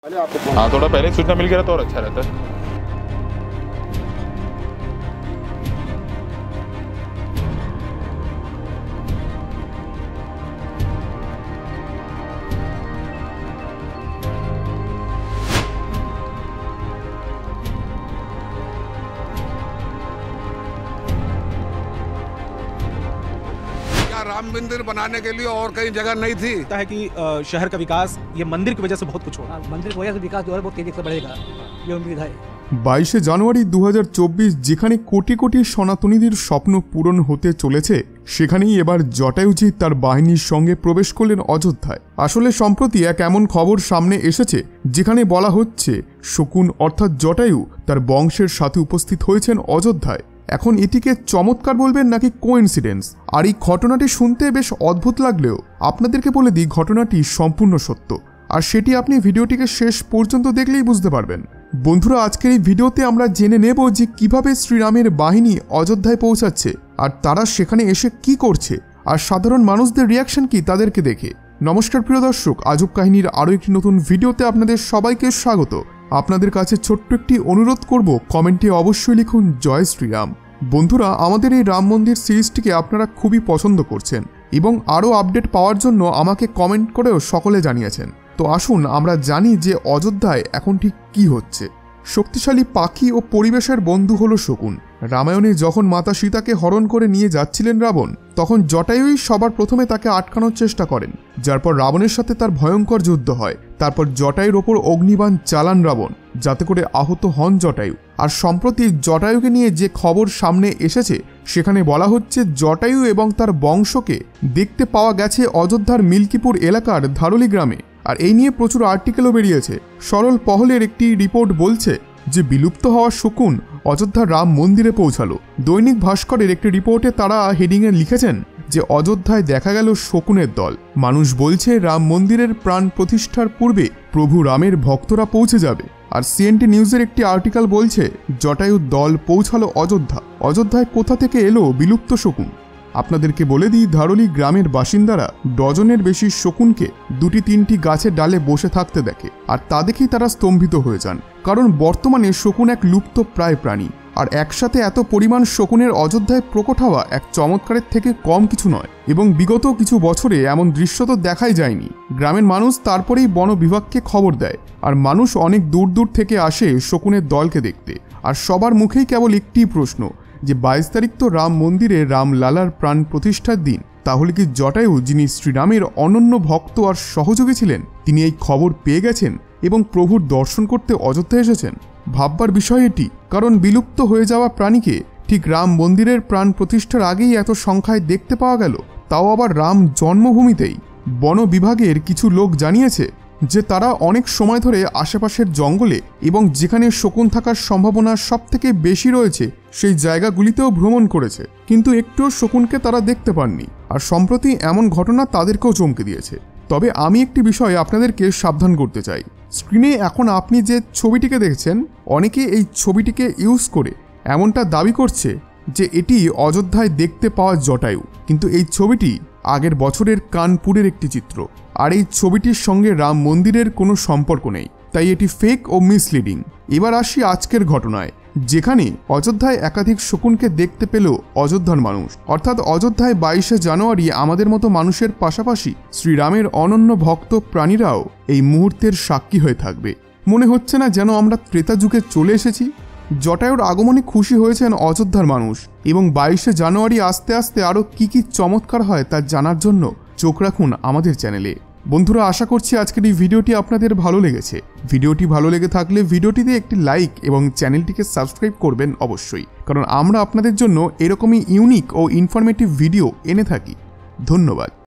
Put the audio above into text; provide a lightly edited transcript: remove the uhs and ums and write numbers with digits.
हाँ, थोड़ा पहले सूचना मिल गया तो और अच्छा रहता है। राम मंदिर बनाने के लिए और कहीं जगह नहीं थी। है कि शहर का विकास ये मंदिर की वजह से बहुत कुछ होगा। मंदिर की वजह से विकास जो है बहुत तेजी से बढ़ेगा, ये उम्मीद है। 22 জানুয়ারি 2024 যেখানে কোটি কোটি সনাতনীদের স্বপ্ন পূরণ হতে চলেছে, সেখানেই এবার জটায়ুজি তার বাহিনীর সঙ্গে প্রবেশ করলেন অযোধ্যায়। আসলে সম্প্রতি এক এমন খবর সামনে এসেছে যেখানে বলা হচ্ছে শকুন অর্থাৎ জটায়ু তার বংশের সাথে উপস্থিত হয়েছেন অযোধ্যায়। এখন এটিকে চমৎকার বলবেন নাকি কোইন্সিডেন্স? আর এই ঘটনাটি শুনতে বেশ অদ্ভুত লাগলেও আপনাদেরকে বলে দিই ঘটনাটি সম্পূর্ণ সত্য, আর সেটি আপনি ভিডিওটিকে শেষ পর্যন্ত দেখলেই বুঝতে পারবেন। বন্ধুরা, আজকের এই ভিডিওতে আমরা জেনে নেব যে কিভাবে শ্রীরামের বাহিনী অযোধ্যায় পৌঁছাচ্ছে, আর তারা সেখানে এসে কি করছে, আর সাধারণ মানুষদের রিয়াকশন কি তাদেরকে দেখে। নমস্কার প্রিয় দর্শক, আজব কাহিনীর আরও একটি নতুন ভিডিওতে আপনাদের সবাইকে স্বাগত। আপনাদের কাছে ছোট্ট একটি অনুরোধ করব, কমেন্টে অবশ্যই লিখুন জয় শ্রীরাম। বন্ধুরা, আমাদের এই রাম মন্দির সিরিজটিকে আপনারা খুবই পছন্দ করছেন এবং আরও আপডেট পাওয়ার জন্য আমাকে কমেন্ট করেও সকলে জানিয়েছেন। তো আসুন আমরা জানি যে অযোধ্যায় এখন ঠিক কী হচ্ছে। শক্তিশালী পাখি ও পরিবেশের বন্ধু হলো শকুন। রামায়ণে যখন মাতা সীতাকে হরণ করে নিয়ে যাচ্ছিলেন রাবণ, তখন জটায়ুই সবার প্রথমে তাকে আটকানোর চেষ্টা করেন, যার পর রাবণের সাথে তার ভয়ঙ্কর যুদ্ধ হয়। তারপর জটায়ুর ওপর অগ্নিবাণ চালান রাবণ, যাতে করে আহত হন জটায়ু। আর সম্প্রতি জটায়ুকে নিয়ে যে খবর সামনে এসেছে সেখানে বলা হচ্ছে জটায়ু এবং তার বংশকে দেখতে পাওয়া গেছে অযোধ্যার মিল্কিপুর এলাকার ধারলি গ্রামে। আর এই নিয়ে প্রচুর আর্টিকেলও বেরিয়েছে। সরল পহলের একটি রিপোর্ট বলছে যে বিলুপ্ত হওয়া শকুন অযোধ্যার রাম মন্দিরে পৌঁছালো। দৈনিক ভাস্করের একটি রিপোর্টে তারা হেডিংয়ে লিখেছেন যে অযোধ্যায় দেখা গেল শকুনের দল। মানুষ বলছে রাম মন্দিরের প্রাণ প্রতিষ্ঠার পূর্বে প্রভু রামের ভক্তরা পৌঁছে যাবে। আর সিএনটি নিউজের একটি আর্টিকেল বলছে জটায়ুর দল পৌঁছালো অযোধ্যা। অযোধ্যায় কোথা থেকে এলো বিলুপ্ত শকুন? আপনাদেরকে বলে দিই, ধারলি গ্রামের বাসিন্দারা ডজনের বেশি শকুনকে 2-3টি গাছের ডালে বসে থাকতে দেখে, আর তা দেখেই তারা স্তম্ভিত হয়ে যান। কারণ বর্তমানে শকুন এক লুপ্ত প্রায় প্রাণী, আর একসাথে এত পরিমাণ শকুনের অযোধ্যায় প্রকট হওয়া এক চমৎকারের থেকে কম কিছু নয়। এবং বিগত কিছু বছরে এমন দৃশ্য তো দেখাই যায়নি। গ্রামের মানুষ তারপরেই বন বিভাগকে খবর দেয়, আর মানুষ অনেক দূর দূর থেকে আসে শকুনের দলকে দেখতে। আর সবার মুখেই কেবল একটি প্রশ্ন যে 22 তারিখ তো রাম মন্দিরে রামলালার প্রাণ প্রতিষ্ঠার দিন, তাহলে কি জটায়ু, যিনি শ্রীরামের অনন্য ভক্ত আর সহযোগী ছিলেন, তিনি এই খবর পেয়ে গেছেন এবং প্রভুর দর্শন করতে অযোধ্যায় এসেছেন? ভাববার বিষয় এটি, কারণ বিলুপ্ত হয়ে যাওয়া প্রাণীকে ঠিক রাম মন্দিরের প্রাণ প্রতিষ্ঠার আগেই এত সংখ্যায় দেখতে পাওয়া গেল, তাও আবার রাম জন্মভূমিতেই। বন বিভাগের কিছু লোক জানিয়েছে যে তারা অনেক সময় ধরে আশেপাশের জঙ্গলে এবং যেখানে শকুন থাকার সম্ভাবনা সবথেকে বেশি রয়েছে সেই জায়গাগুলিতেও ভ্রমণ করেছে, কিন্তু একটুও শকুনকে তারা দেখতে পাননি। আর সম্প্রতি এমন ঘটনা তাদেরকেও চমকে দিয়েছে। তবে আমি একটি বিষয়ে আপনাদেরকে সাবধান করতে চাই। স্ক্রিনে এখন আপনি যে ছবিটিকে দেখছেন, অনেকে এই ছবিটিকে ইউজ করে এমনটা দাবি করছে যে এটি অযোধ্যায় দেখতে পাওয়া জটায়ু, কিন্তু এই ছবিটি আগের বছরের কানপুরের একটি চিত্র, আর এই ছবিটির সঙ্গে রাম মন্দিরের কোনো সম্পর্ক নেই, তাই এটি ফেক ও মিসলিডিং। এবার আসি আজকের ঘটনায়, যেখানে অযোধ্যায় একাধিক শকুনকে দেখতে পেল অযোধ্যার মানুষ। অর্থাৎ অযোধ্যায় 22 জানুয়ারি আমাদের মতো মানুষের পাশাপাশি শ্রীরামের অনন্য ভক্ত প্রাণীরাও এই মুহূর্তের সাক্ষী হয়ে থাকবে। মনে হচ্ছে না যেন আমরা ত্রেতা যুগে চলে এসেছি? জটায়ুর আগমনে খুশি হয়েছেন অযোধ্যার মানুষ, এবং 22 জানুয়ারি আস্তে আস্তে আরও কি চমৎকার হয় তা জানার জন্য চোখ রাখুন আমাদের চ্যানেলে। বন্ধুরা, আশা করছি আজকের এই ভিডিওটি আপনাদের ভালো লেগেছে। ভিডিওটি ভালো লেগে থাকলে ভিডিওটিতে একটি লাইক এবং চ্যানেলটিকে সাবস্ক্রাইব করবেন অবশ্যই, কারণ আমরা আপনাদের জন্য এরকমই ইউনিক ও ইনফরমেটিভ ভিডিও এনে থাকি। ধন্যবাদ।